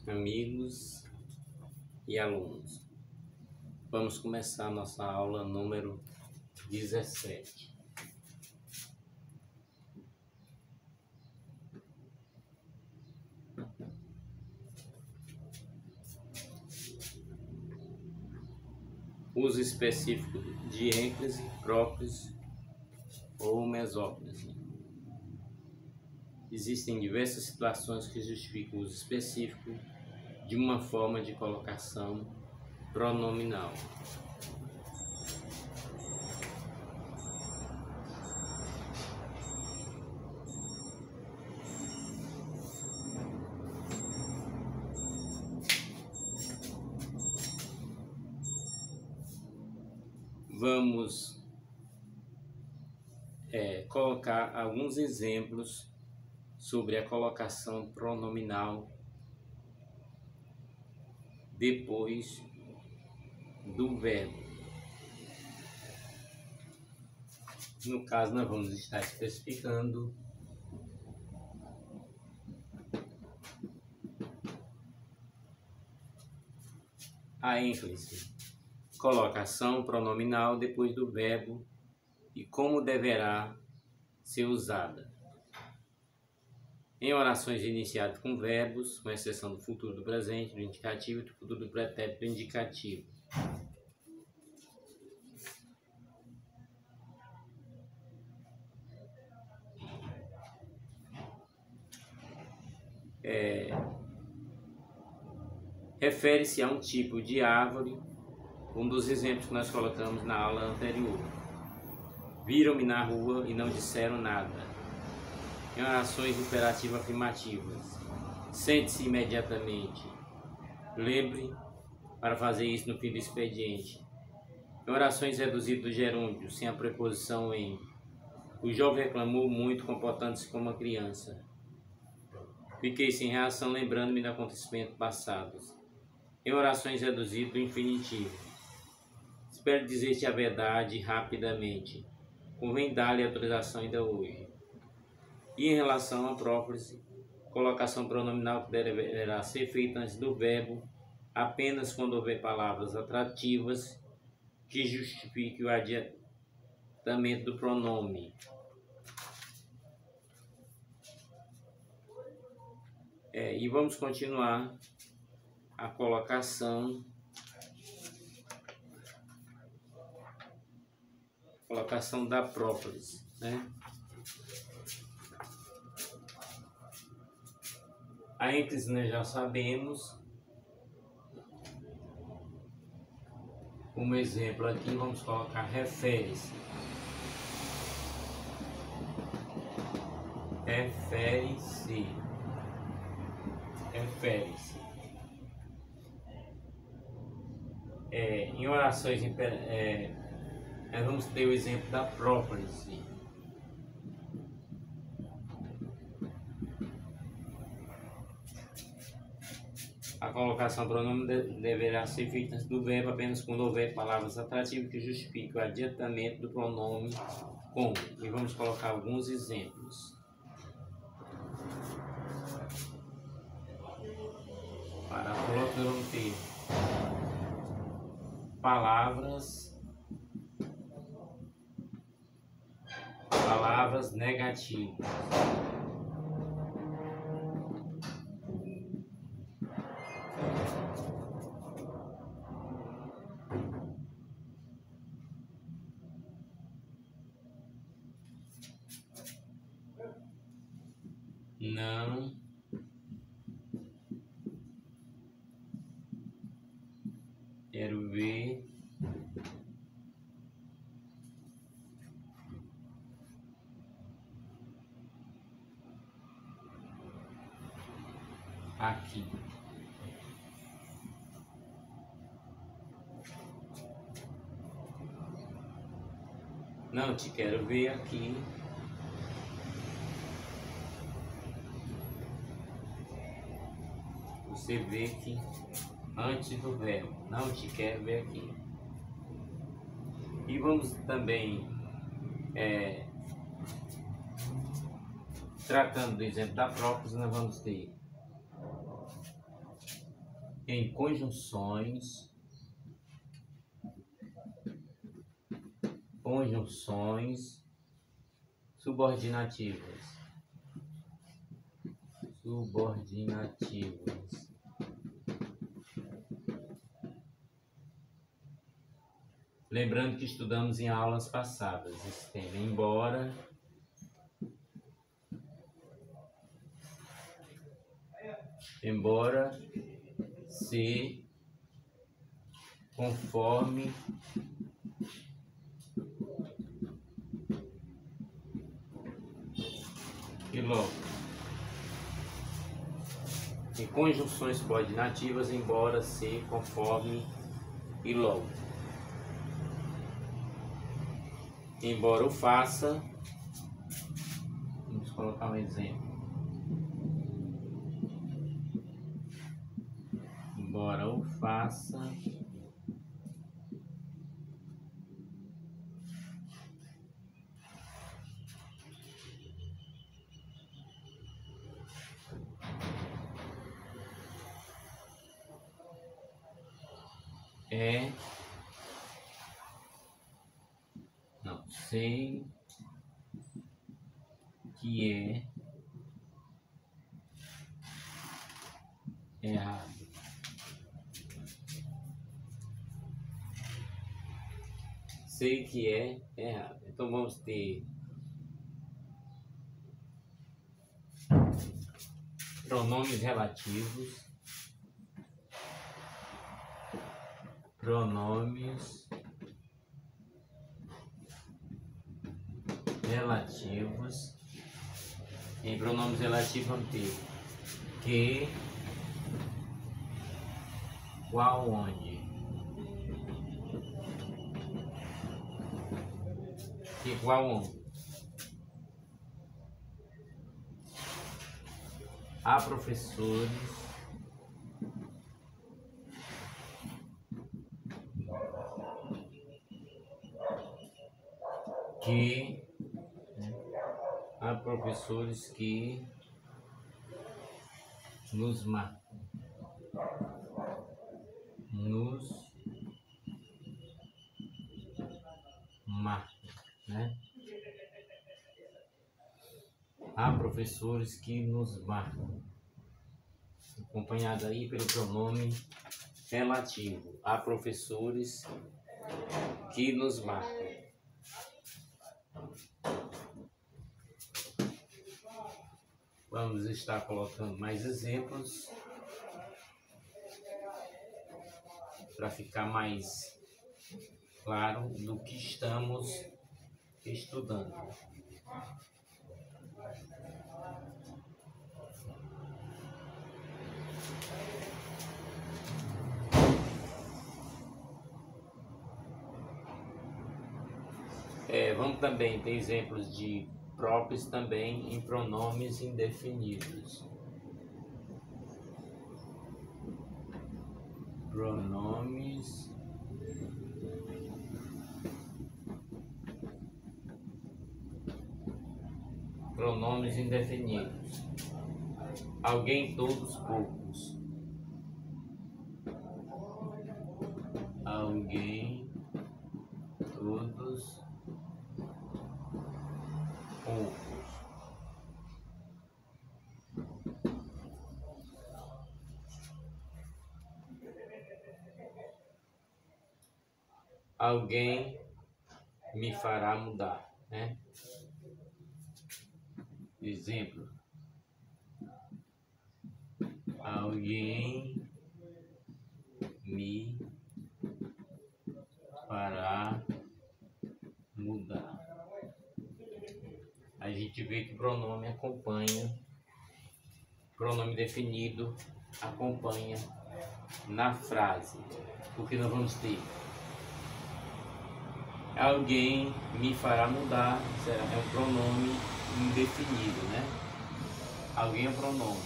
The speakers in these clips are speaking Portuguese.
Amigos e alunos, vamos começar a nossa aula número 17. Uso específico de ênclise, próclise ou mesóclise. Existem diversas situações que justificam o uso específico de uma forma de colocação pronominal. Vamos colocar alguns exemplos sobre a colocação pronominal depois do verbo. No caso, nós vamos estar especificando a ênclise, colocação pronominal depois do verbo e como deverá ser usada. Em orações iniciadas com verbos, com exceção do futuro do presente, do indicativo e do futuro do pretérito indicativo. Refere-se a um tipo de árvore, um dos exemplos que nós colocamos na aula anterior. Viram-me na rua e não disseram nada. Em orações imperativas afirmativas, sente-se imediatamente. Lembre para fazer isso no fim do expediente. Em orações reduzidas do gerúndio, sem a preposição em. O jovem reclamou muito, comportando-se como uma criança. Fiquei sem reação, lembrando-me de acontecimentos passados. Em orações reduzidas do infinitivo, espero dizer-te a verdade rapidamente. Convém dar-lhe autorização ainda hoje. E em relação à próclise, colocação pronominal que deverá ser feita antes do verbo, apenas quando houver palavras atrativas que justifiquem o adiantamento do pronome. E vamos continuar a colocação da próclise, né? A ênclise nós já sabemos. Como exemplo aqui vamos colocar refere-se. Refere-se. Refere-se. Em orações nós vamos ter o exemplo da próclise. A colocação pronome deverá ser feita antes do verbo apenas quando houver palavras atrativas que justifiquem o adiantamento do pronome com. E vamos colocar alguns exemplos. Para a própria vamos ter palavras negativas. Não quero ver aqui. Não te quero ver aqui. Você vê que antes do verbo, não te quero ver aqui. E vamos também Tratando do exemplo da própria, nós vamos ter em conjunções, subordinativas. Lembrando que estudamos em aulas passadas esse tema. Embora, se, conforme, e logo. Em conjunções subordinativas, embora, se, conforme e logo. Embora o faça, vamos colocar um exemplo. Embora o faça, sei que é errado. Sei que é errado. Então vamos ter pronomes relativos, em pronomes relativos vamos ter que, qual, onde. Que, qual, onde. Há professores que nos marcam. Né? Há professores que nos marcam. Acompanhado aí pelo pronome relativo. Há professores que nos marcam. Vamos estar colocando mais exemplos para ficar mais claro do que estamos estudando. Vamos também ter exemplos de próprios também em pronomes indefinidos. Pronomes indefinidos. Alguém, todos, poucos. Alguém, todos, poucos. Alguém me fará mudar, né? Exemplo. Alguém me fará mudar. A gente vê que o pronome acompanha, pronome definido acompanha na frase. Porque nós vamos ter alguém me fará mudar, é um pronome indefinido, né? Alguém é um pronome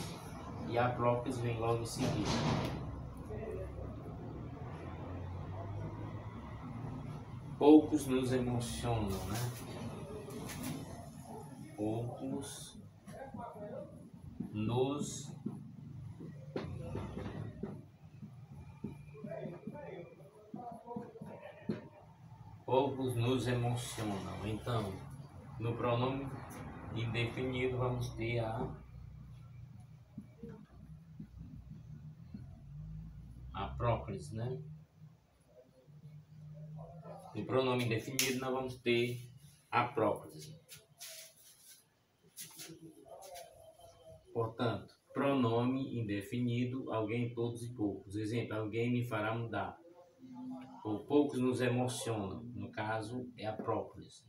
e a própria vem logo em seguida. Poucos nos emocionam, né? Poucos nos poucos nos emocionam. Então, no pronome indefinido vamos ter a próclise, né? No pronome indefinido nós vamos ter a próclise. Portanto, pronome indefinido, alguém, todos e poucos. Exemplo, alguém me fará mudar. Ou poucos nos emocionam. No caso, é a próclise.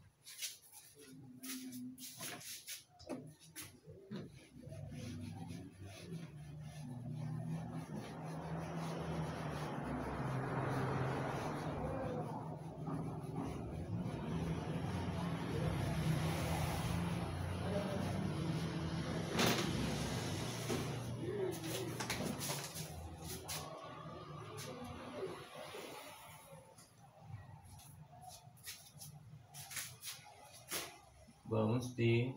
Vamos ter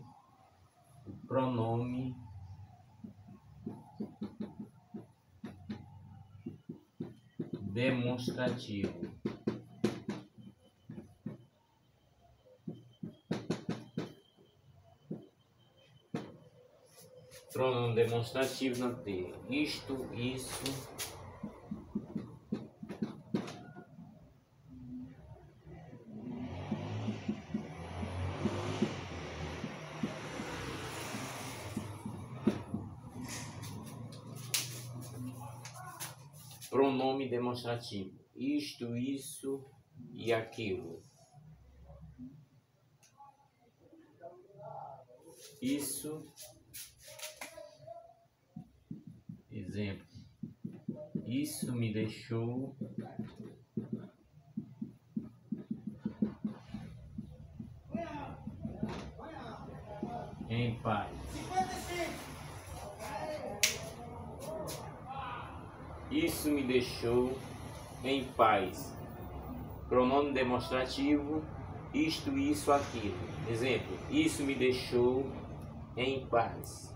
o pronome demonstrativo. Pronome demonstrativo não tem isto, isso, pronome demonstrativo, isto, isso e aquilo. Isso, exemplo, isso me deixou em paz. Isso me deixou em paz. Pronome demonstrativo, isto, isso, aquilo. Exemplo, isso me deixou em paz.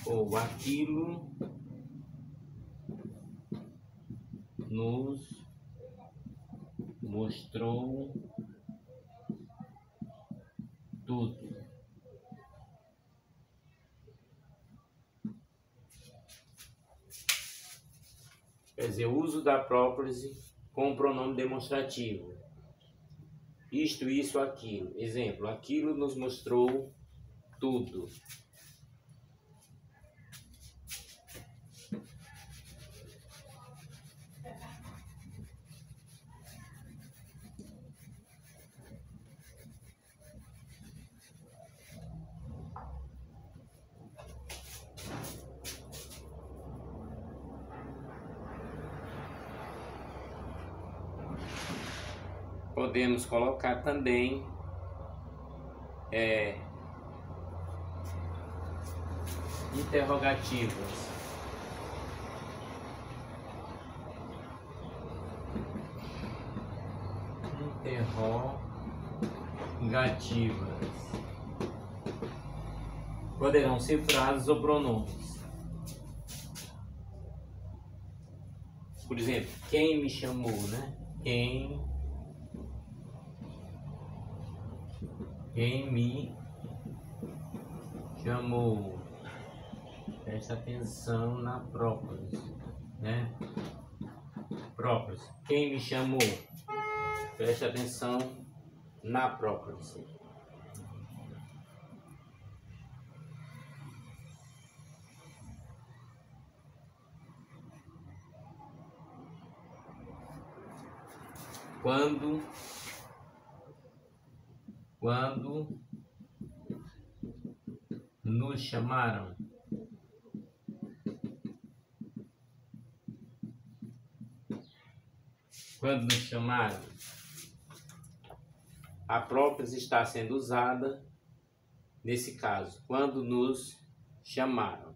Ou aquilo nos mostrou tudo. Quer dizer, o uso da próclise com o pronome demonstrativo. Isto, isso, aquilo. Exemplo, aquilo nos mostrou tudo. Podemos colocar também interrogativas. Interrogativas. Poderão ser frases ou pronomes. Por exemplo, quem me chamou, né? Quem me chamou. Presta atenção na próclise, né? Próclise. Quem me chamou. Presta atenção na próclise. Quando nos chamaram. Quando nos chamaram, a próprise está sendo usada nesse caso. Quando nos chamaram.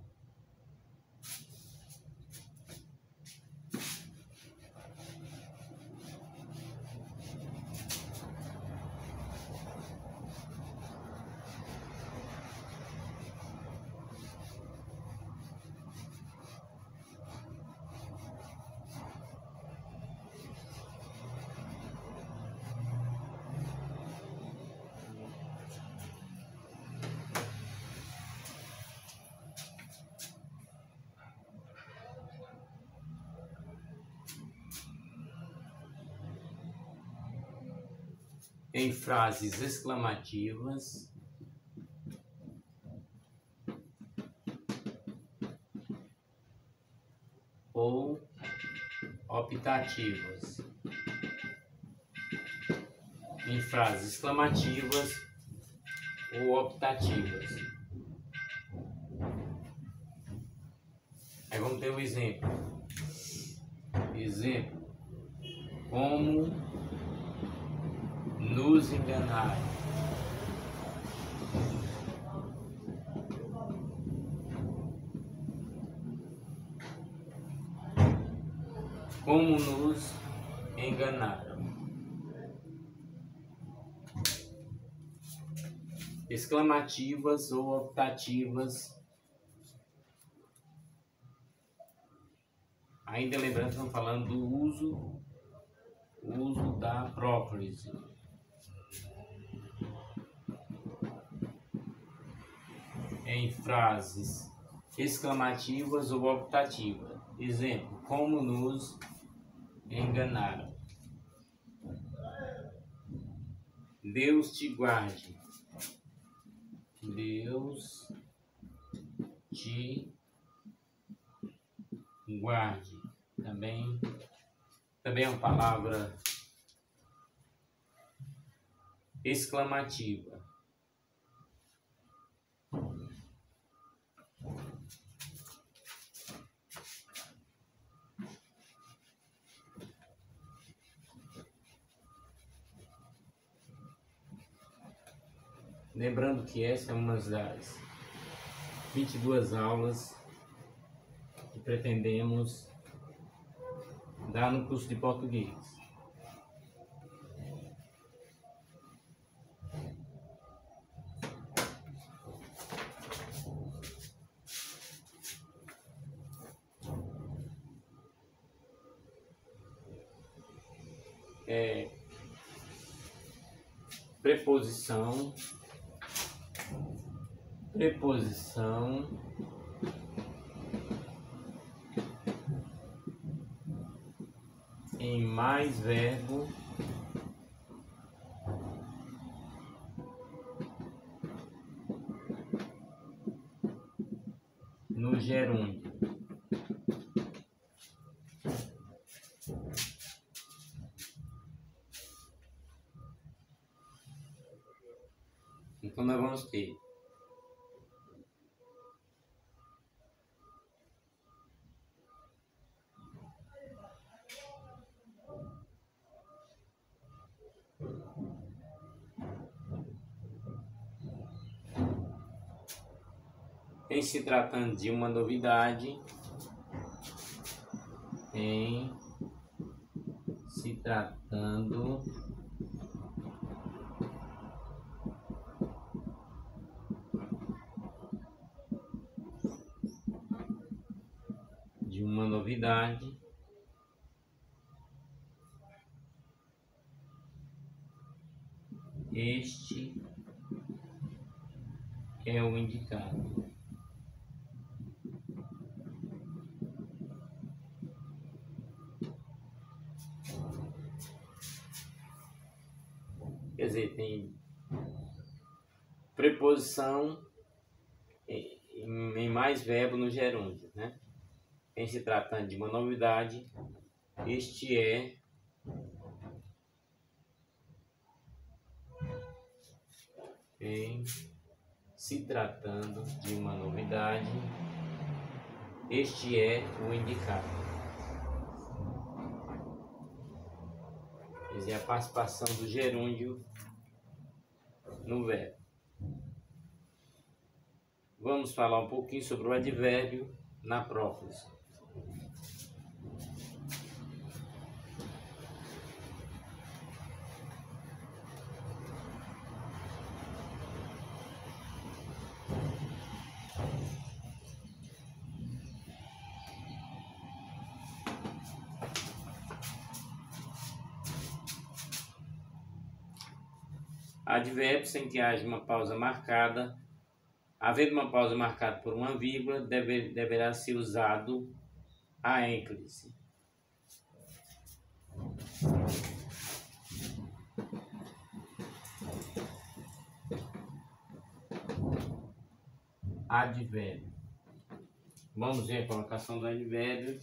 em frases exclamativas ou optativas. Em frases exclamativas ou optativas. Aí vamos ter um exemplo. Exemplo. Como nos enganaram. Como nos enganaram. Exclamativas ou optativas. Ainda lembrando, estamos falando do uso da próclise. Em frases exclamativas ou optativas. Exemplo, como nos enganaram. Deus te guarde. Deus te guarde. Também é uma palavra exclamativa. Lembrando que essa é uma das 22 aulas que pretendemos dar no curso de português. Preposição em mais verbo no gerúndio. Então nós vamos ter em se tratando de uma novidade, em se tratando de uma novidade, este é o indicado. Quer dizer, tem preposição em mais verbo no gerúndio, né? Em se tratando de uma novidade, este é em se tratando de uma novidade, este é o indicado. Quer dizer, a participação do gerúndio no verbo. Vamos falar um pouquinho sobre o advérbio na próclise. Advérbio sem que haja uma pausa marcada. Havendo uma pausa marcada por uma vírgula, deverá ser usado a ênclise. advérbio. Vamos ver a colocação do advérbio.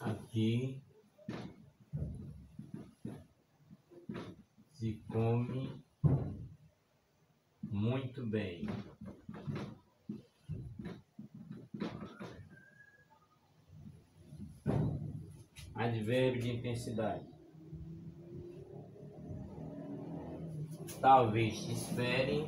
Aqui se come muito bem. Advérbio de intensidade. Talvez te espere.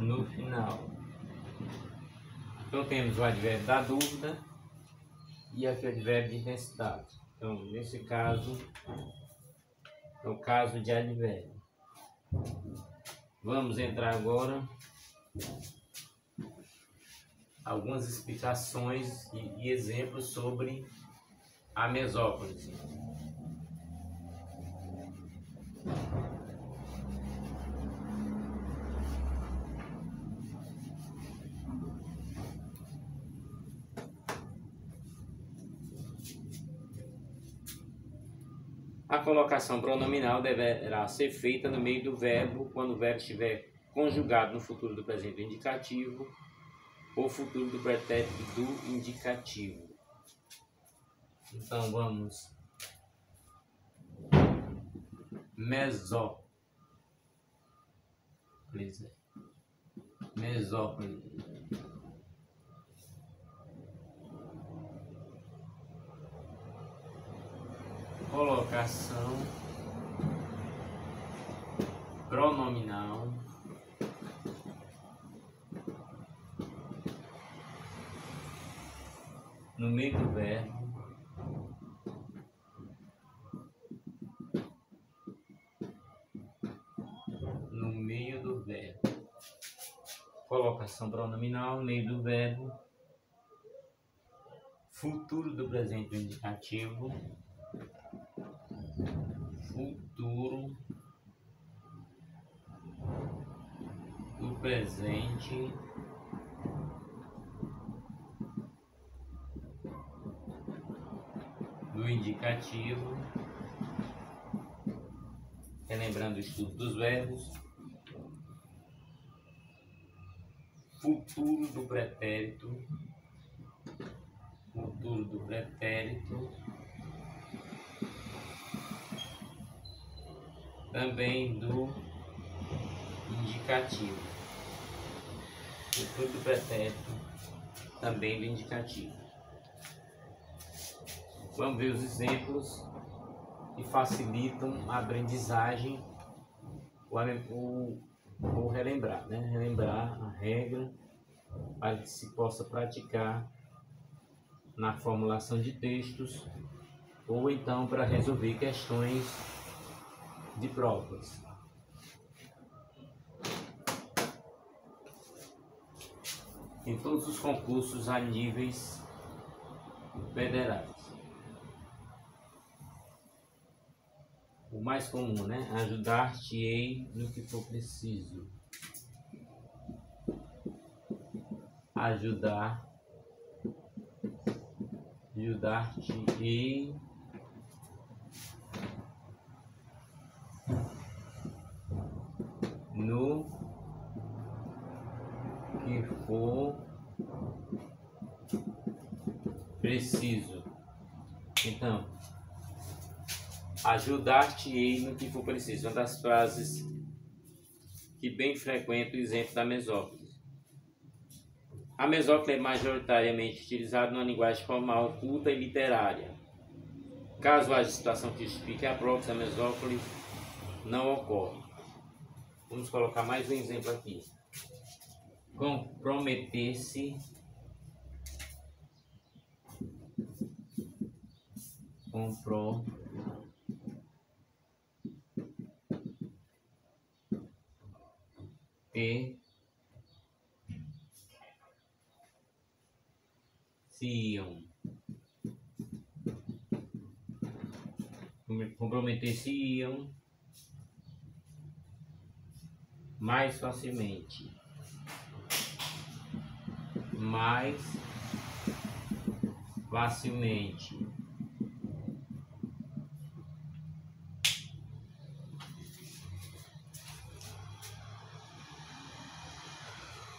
No final. Então temos o advérbio da dúvida e aqui o advérbio de intensidade. Então, nesse caso, é o caso de advérbio. Vamos entrar agora algumas explicações e exemplos sobre a mesóclise. A colocação pronominal deverá ser feita no meio do verbo quando o verbo estiver conjugado no futuro do presente indicativo ou futuro do pretérito do indicativo. Então vamos. Mesóclise. Colocação pronominal no meio do verbo colocação pronominal no meio do verbo futuro do presente indicativo futuro do presente do indicativo, relembrando o estudo dos verbos, futuro do pretérito também do indicativo, futuro do pretérito também do indicativo. Vamos ver os exemplos que facilitam a aprendizagem ou relembrar, né? Relembrar a regra para que se possa praticar na formulação de textos ou então para resolver questões de provas. Em todos os concursos a níveis federais. O mais comum, né? Ajudar-te-ei no que for preciso. Ajudar-te-ei no que for preciso. Então, ajudar-te-ei no que for preciso. Uma das frases que bem frequenta o exemplo da mesóclise. A mesóclise é majoritariamente utilizada numa linguagem formal, culta e literária. Caso haja situação que justifique a própria, a mesóclise não ocorre. Vamos colocar mais um exemplo aqui. Comprometer-se comprometer-se-iam mais facilmente. Mais facilmente.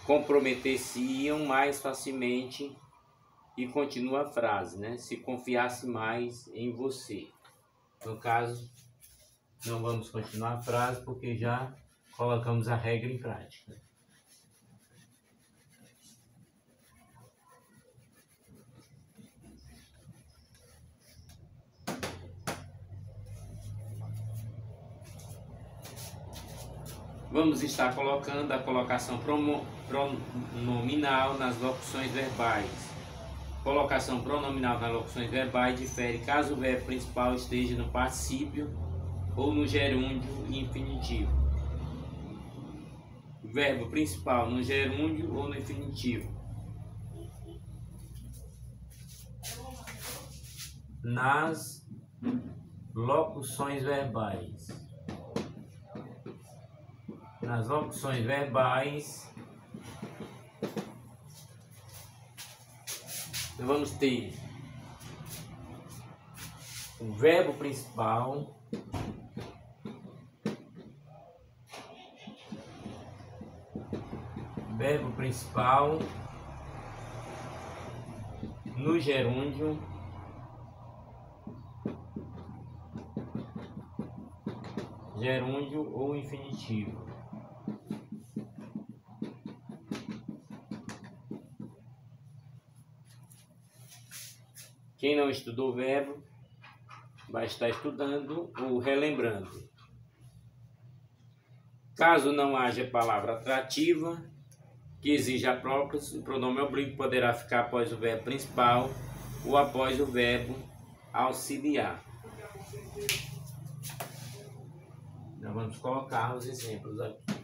Comprometer-se-iam mais facilmente. E continua a frase, né? Se confiasse mais em você. No caso, não vamos continuar a frase porque já colocamos a regra em prática. Vamos estar colocando a colocação pronominal nas locuções verbais. Colocação pronominal nas locuções verbais difere caso o verbo principal esteja no particípio ou no gerúndio infinitivo. O verbo principal no gerúndio ou no infinitivo. Nas locuções verbais. Nas locuções verbais, vamos ter o verbo principal, no gerúndio, ou infinitivo. Quem não estudou o verbo vai estar estudando ou relembrando. Caso não haja palavra atrativa que exija próprios, o pronome oblíquo poderá ficar após o verbo principal ou após o verbo auxiliar. Nós vamos colocar os exemplos aqui.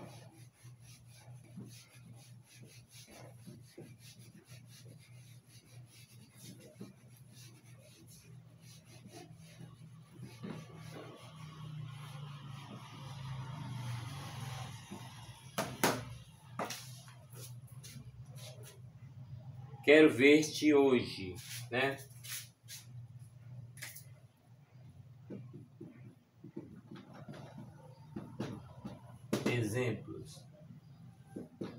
Quero ver-te hoje, né? Exemplos.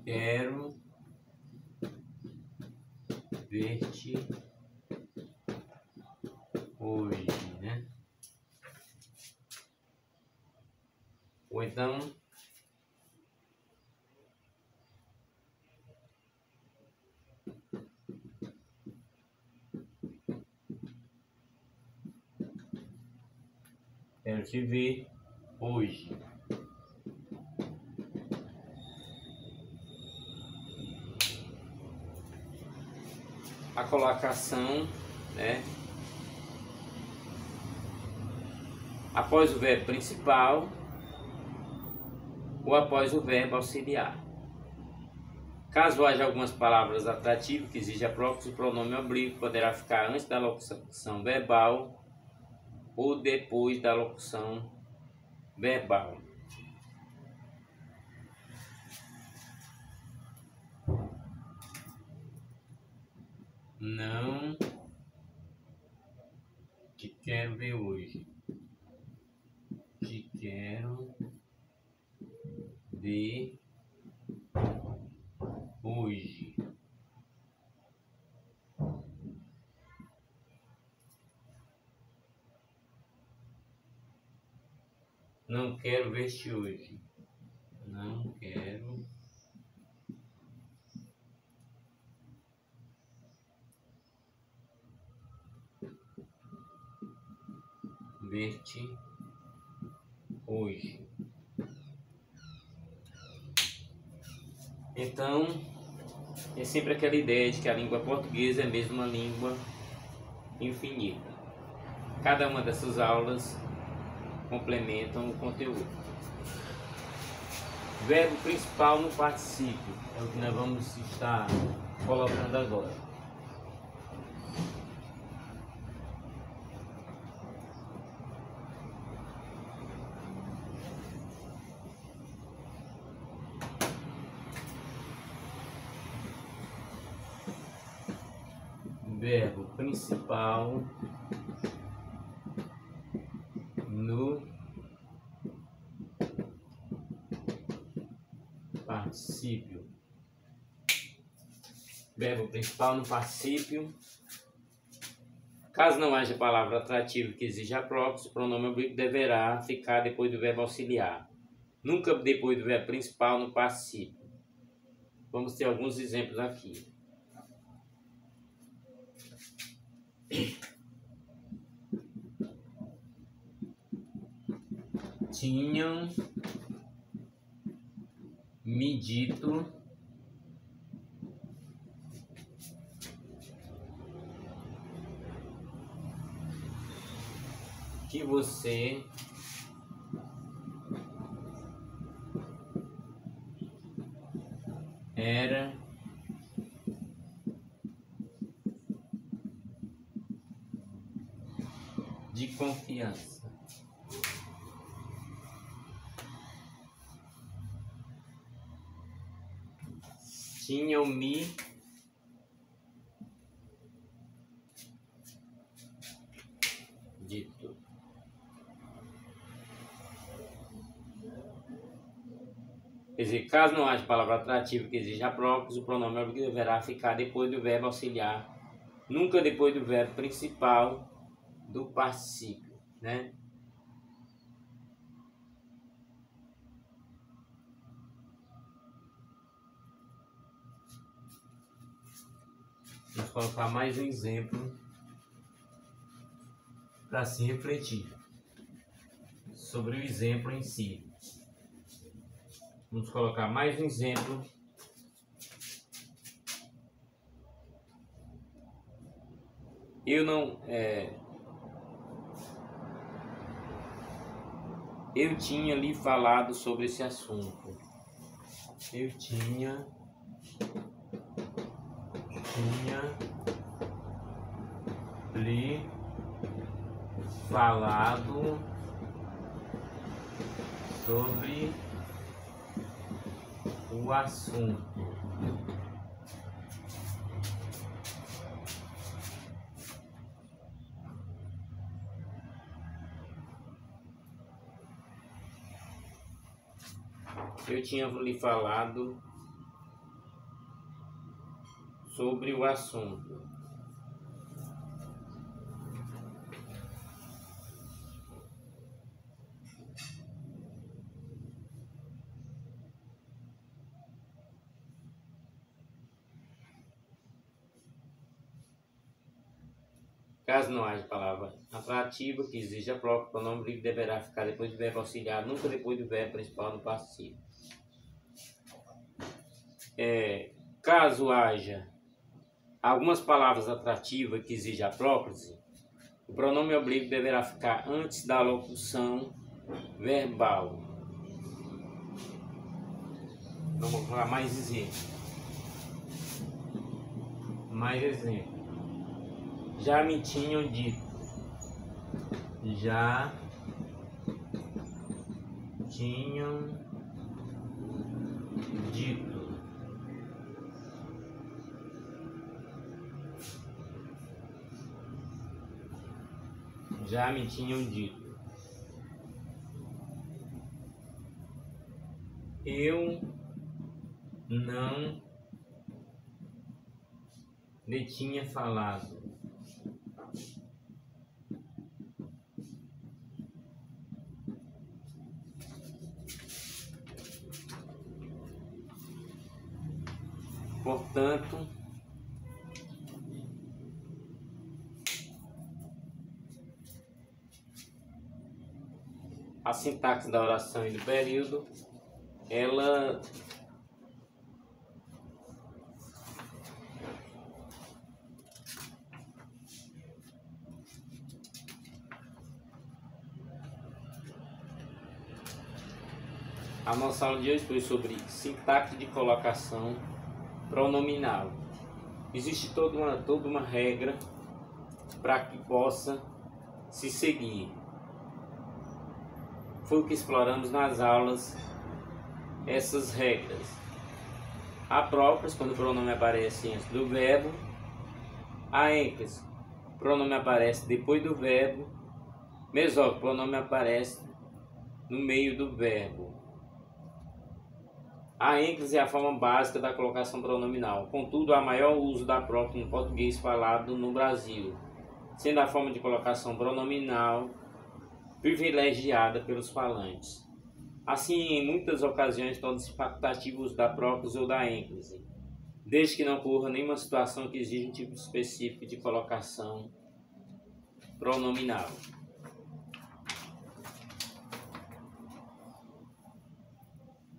Quero ver-te hoje, né? Ou então, quero te ver hoje. A colocação, né? Após o verbo principal ou após o verbo auxiliar. Caso haja algumas palavras atrativas que exijam próprios, o pronome oblíquo poderá ficar antes da locução verbal ou depois da locução verbal. Não te quero ver hoje. Te quero ver hoje. Não quero ver-te hoje. Não quero ver-te hoje. Então, é sempre aquela ideia de que a língua portuguesa é mesmo uma língua infinita. Cada uma dessas aulas complementam o conteúdo. Verbo principal no particípio é o que nós vamos estar colocando agora. verbo principal no particípio. Verbo principal no particípio. Caso não haja palavra atrativa que exija próprio, o pronome oblíquo deverá ficar depois do verbo auxiliar, nunca depois do verbo principal no particípio. Vamos ter alguns exemplos aqui. Tinham me dito que você era de confiança. Tinham-me dito. Quer dizer, caso não haja palavra atrativa que exija próprios, o pronome oblíquo deverá ficar depois do verbo auxiliar, nunca depois do verbo principal do particípio, né? Vamos colocar mais um exemplo para se refletir sobre o exemplo em si. Vamos colocar mais um exemplo. Eu tinha lhe falado sobre esse assunto. Eu tinha lhe falado sobre o assunto. Eu tinha lhe falado sobre o assunto. Caso não haja palavra atrativa que exija próprio, o pronome oblíquo deverá ficar depois do verbo auxiliar, nunca depois do verbo principal no particípio. Caso haja algumas palavras atrativas que exijam a próprise, o pronome oblíquo deverá ficar antes da locução verbal. Vamos falar mais exemplos. Já me tinham dito. Já tinham dito. Já me tinham dito. Eu não lhe tinha falado. Portanto, a sintaxe da oração e do período, ela a nossa aula de hoje foi sobre sintaxe de colocação pronominal. Existe toda uma regra para que possa se seguir. Foi o que exploramos nas aulas, essas regras. Há próprias, quando o pronome aparece antes do verbo, A ênclise, pronome aparece depois do verbo. Mesóclise, pronome aparece no meio do verbo. A ênclise é a forma básica da colocação pronominal. Contudo, há maior uso da própria no português falado no Brasil, sendo a forma de colocação pronominal privilegiada pelos falantes. Assim, em muitas ocasiões, torna-se facultativo o uso da próclise ou da ênclise, desde que não ocorra nenhuma situação que exija um tipo específico de colocação pronominal.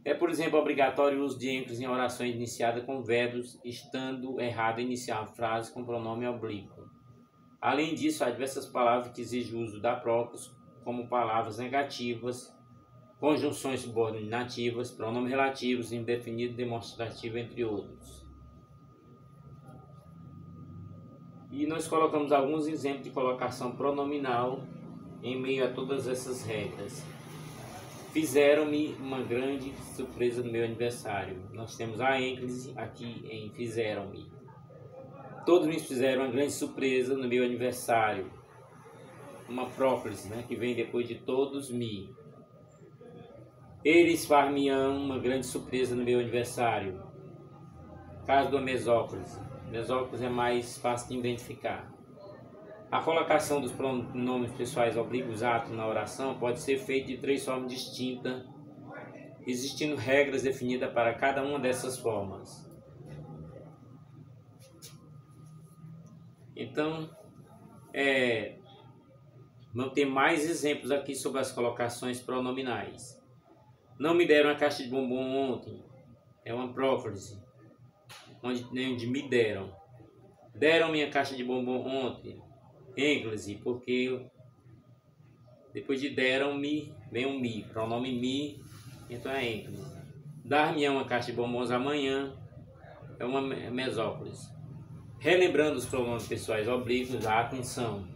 É, por exemplo, obrigatório o uso de ênclise em orações iniciadas com verbos, estando errado iniciar a frase com pronome oblíquo. Além disso, há diversas palavras que exigem o uso da próclise, como palavras negativas, conjunções subordinativas, pronomes relativos, indefinido, demonstrativo, entre outros. E nós colocamos alguns exemplos de colocação pronominal em meio a todas essas regras. Fizeram-me uma grande surpresa no meu aniversário. Nós temos a ênclise aqui em fizeram-me. Todos me fizeram uma grande surpresa no meu aniversário. Uma próclise, né, que vem depois de todos me. Eles far-me-ão uma grande surpresa no meu aniversário. Caso da mesóclise. Mesóclise é mais fácil de identificar. A colocação dos pronomes pessoais oblíquos atos na oração pode ser feita de 3 formas distintas, existindo regras definidas para cada uma dessas formas. Então, vamos ter mais exemplos aqui sobre as colocações pronominais. Não me deram a caixa de bombom ontem. É uma próclise, onde me deram. Deram minha caixa de bombom ontem. Ênclise, porque depois de deram-me, vem um me, pronome me, então é ênclise. Dar-me uma caixa de bombons amanhã é uma mesóclise. Relembrando os pronomes pessoais oblíquos, a atenção.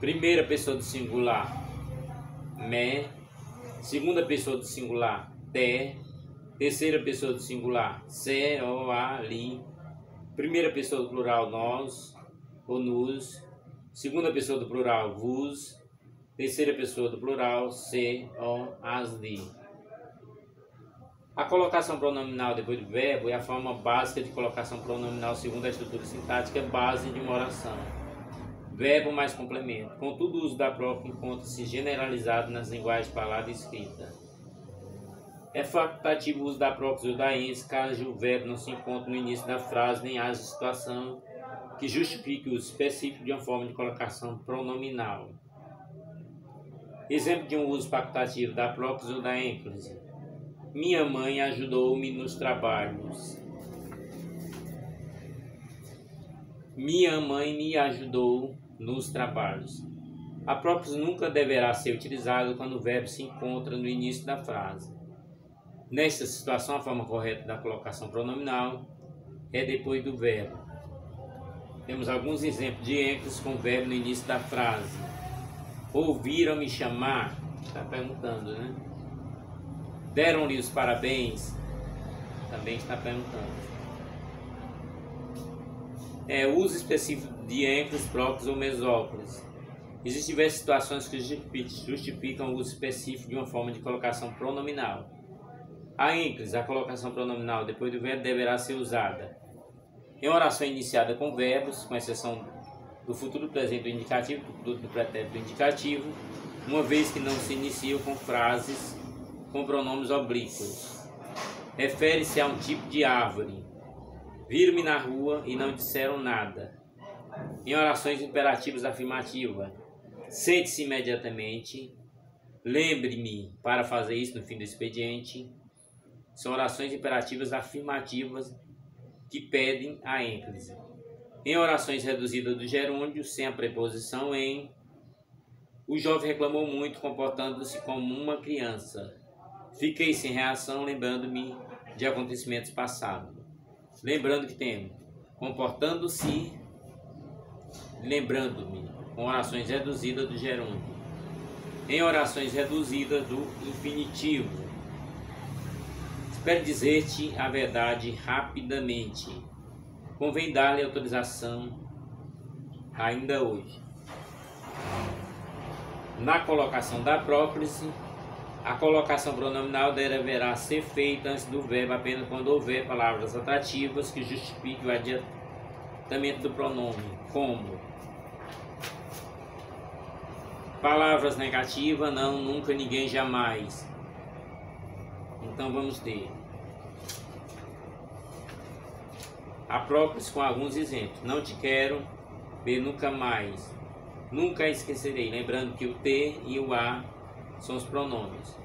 Primeira pessoa do singular, me. Segunda pessoa do singular, te. Terceira pessoa do singular, se, ou, a, li. Primeira pessoa do plural, nós, ou nos. Segunda pessoa do plural, vos. Terceira pessoa do plural, se, ou, as, li. A colocação pronominal depois do verbo é a forma básica de colocação pronominal segundo a estrutura sintática base de uma oração. Verbo mais complemento. Contudo, o uso da própria encontra-se generalizado nas linguagens falada e escrita. É facultativo o uso da própria ou da ênfase caso o verbo não se encontre no início da frase nem haja situação que justifique o uso específico de uma forma de colocação pronominal. Exemplo de um uso facultativo da própria ou da ênfase. Minha mãe ajudou-me nos trabalhos. Minha mãe me ajudou nos trabalhos. A própria nunca deverá ser utilizada quando o verbo se encontra no início da frase. Nesta situação, a forma correta da colocação pronominal é depois do verbo. Temos alguns exemplos de ênfase com o verbo no início da frase. Ouviram-me chamar? Está perguntando, né? Deram-lhe os parabéns? Também está perguntando. Uso específico de ênfase, próclise ou mesóclise. Existem diversas situações que justificam o uso específico de uma forma de colocação pronominal. A ênfase, a colocação pronominal depois do verbo, deverá ser usada em oração iniciada com verbos, com exceção do futuro presente do indicativo, do pretérito indicativo, uma vez que não se iniciam com frases com pronomes oblíquos. Refere-se a um tipo de árvore. Viram-me na rua e não disseram nada. Em orações imperativas afirmativas, sente-se imediatamente. Lembre-me para fazer isso no fim do expediente. São orações imperativas afirmativas que pedem a ênfase. Em orações reduzidas do gerúndio, sem a preposição em, o jovem reclamou muito, comportando-se como uma criança. Fiquei sem reação, lembrando-me de acontecimentos passados. Lembrando que temos comportando-se, lembrando-me, com orações reduzidas do gerúndio. Em orações reduzidas do infinitivo, espero dizer-te a verdade rapidamente. Convém dar-lhe autorização ainda hoje. Na colocação da próclise, a colocação pronominal deverá ser feita antes do verbo apenas quando houver palavras atrativas que justifiquem o adiantamento do pronome, como palavras negativas, não, nunca, ninguém, jamais. Então vamos ter a próprise com alguns exemplos. Não te quero ver nunca mais. Nunca esquecerei. Lembrando que o te e o a são os pronomes.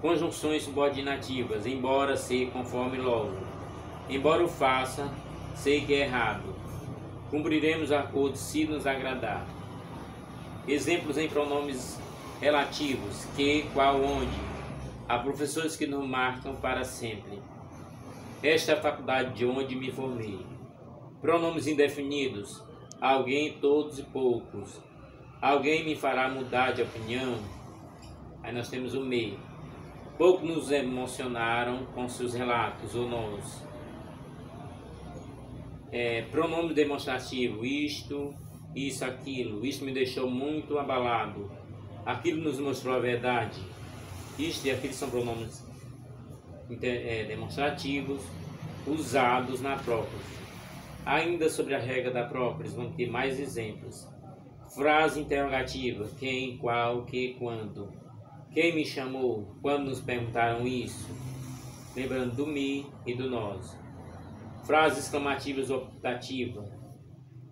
Conjunções subordinativas. Embora, ser, conforme, logo. Embora o faça, sei que é errado. Cumpriremos acordo se nos agradar. Exemplos em pronomes relativos. Que, qual, onde. Há professores que nos marcam para sempre. Esta é a faculdade de onde me formei. Pronomes indefinidos. Alguém, todos e poucos. Alguém me fará mudar de opinião. Aí nós temos o me. Poucos nos emocionaram com seus relatos, ou nós. Pronome demonstrativo. Isto, isso, aquilo. Isto me deixou muito abalado. Aquilo nos mostrou a verdade. Isto e aquilo são pronomes demonstrativos usados na próprise. Ainda sobre a regra da próprise, vamos ter mais exemplos. Frase interrogativa: quem, qual, que, quando. Quem me chamou? Quando nos perguntaram isso? Lembrando do me e do nós. Frases exclamativas optativa: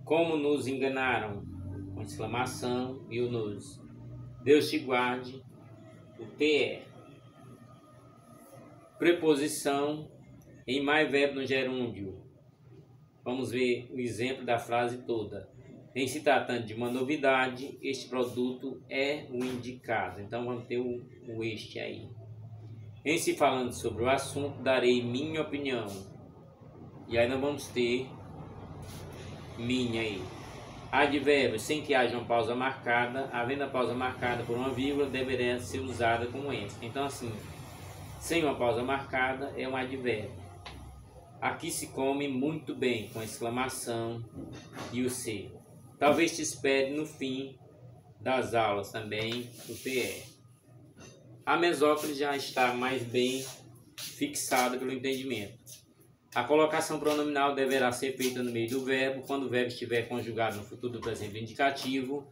como nos enganaram? Com exclamação e o nos. Deus te guarde. O te. Preposição em mais verbo no gerúndio. Vamos ver o exemplo da frase toda. Em se tratando de uma novidade, este produto é o indicado. Então vamos ter o este aí. Em se falando sobre o assunto, darei minha opinião. E aí nós vamos ter minha aí. Advérbio sem que haja uma pausa marcada. Havendo a pausa marcada por uma vírgula, deverá ser usada como esta. Então assim, sem uma pausa marcada é um advérbio. Aqui se come muito bem, com exclamação e o se. Talvez te espere no fim das aulas também o TE. A mesóclise já está mais bem fixada pelo entendimento. A colocação pronominal deverá ser feita no meio do verbo, quando o verbo estiver conjugado no futuro do presente do indicativo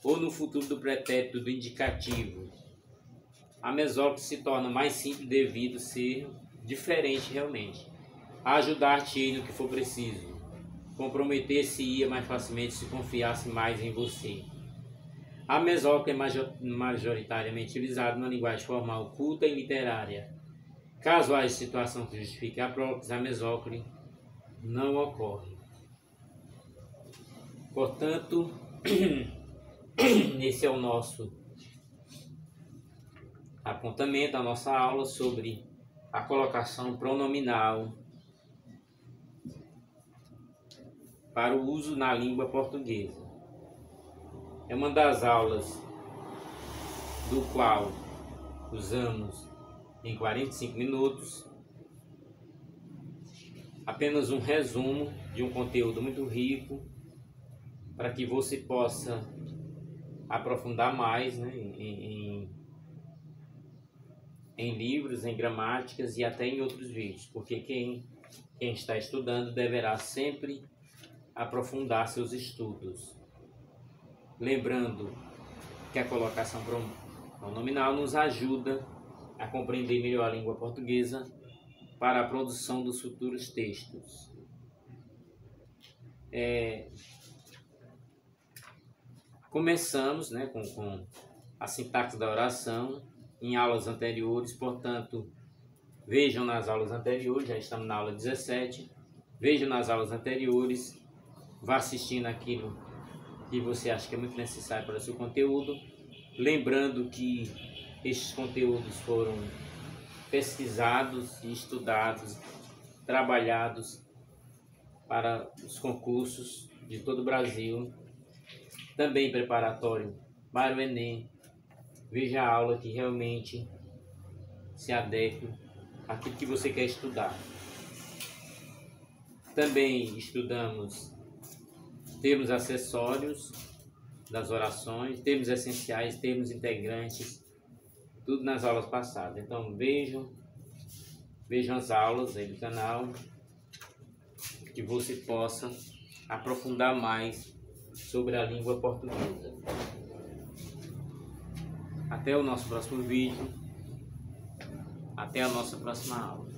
ou no futuro do pretérito do indicativo. A mesóclise se torna mais simples devido ser diferente realmente. Ajudar-te no que for preciso. Comprometer-se-ia mais facilmente se confiasse mais em você. A mesóclise é majoritariamente utilizada na linguagem formal culta e literária. Caso haja situação que justifique a própria, a mesóclise não ocorre. Portanto, esse é o nosso apontamento, a nossa aula sobre a colocação pronominal para o uso na língua portuguesa. É uma das aulas do qual usamos em 45 minutos apenas um resumo de um conteúdo muito rico para que você possa aprofundar mais, né, em livros, em gramáticas e até em outros vídeos, porque quem está estudando deverá sempre aprofundar seus estudos. Lembrando que a colocação pronominal nos ajuda a compreender melhor a língua portuguesa para a produção dos futuros textos. Começamos, né, com a sintaxe da oração em aulas anteriores, portanto, vejam nas aulas anteriores, já estamos na aula 17, vejam nas aulas anteriores, vá assistindo aquilo que você acha que é muito necessário para o seu conteúdo, lembrando que estes conteúdos foram pesquisados e estudados, trabalhados para os concursos de todo o Brasil, também preparatório para o Enem. Veja a aula que realmente se adeque àquilo que você quer estudar. Também estudamos termos acessórios das orações, termos essenciais, termos integrantes, tudo nas aulas passadas. Então vejam as aulas aí do canal, que você possa aprofundar mais sobre a língua portuguesa. Até o nosso próximo vídeo, até a nossa próxima aula.